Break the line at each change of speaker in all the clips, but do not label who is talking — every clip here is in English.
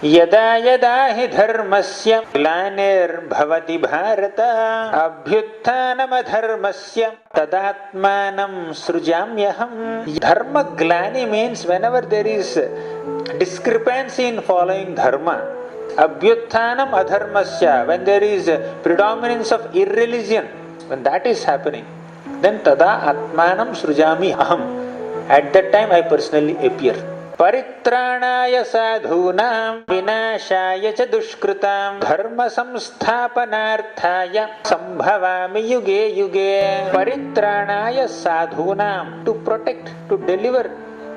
यदा यदा हि धर्मस्य ग्लानिर्भवति Bharat अभ्युत्थानमधर्मस्य तदात्मानं सृजाम्यहम्. Dharma glani means whenever there is discrepancy in following dharma. Abhyutthanam adharmasya, when there is predominance of irreligion, when that is happening, then tada atmanam srujami aham. At that time I personally appear. Paritranaya sadhunam vinashaya cha dushkritam dharma samsthapanarthaya sambhavami yuge yuge. Paritranaya sadhunam, to protect, to deliver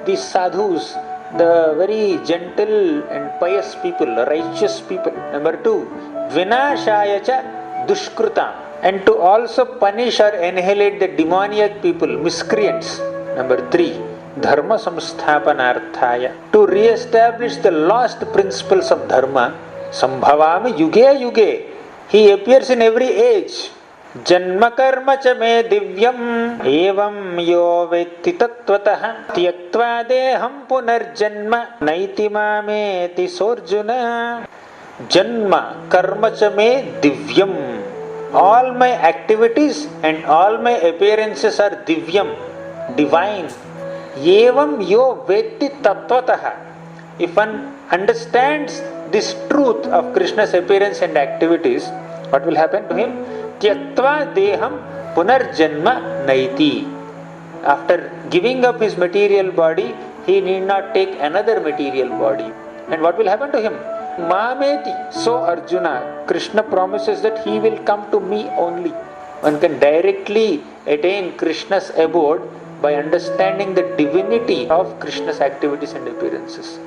these sadhus, the very gentle and pious people, righteous people. Number 2, vinashaya cha dushkritam, and to also punish or annihilate the demoniac people, miscreants. Number 3, dharma samsthapanarthaya, to re-establish the lost principles of dharma. Sambhavami yuge yuge, he appears in every age. Janma karma cha me divyam evam yo vetti tattvataha tyaktva deham punarjanma naiti mameti sorjuna. Janma karma cha me divyam, all my activities and all my appearances are divyam, divine. Evam yo vetti tattvataha, if one understands this truth of Krishna's appearance and activities, what will happen to him? Tyaktva deham punarjanma naiti. After giving up his material body, he need not take another material body. And what will happen to him? Mameti. So Arjuna, Krishna promises that he will come to me only. One can directly attain Krishna's abode by understanding the divinity of Krishna's activities and appearances.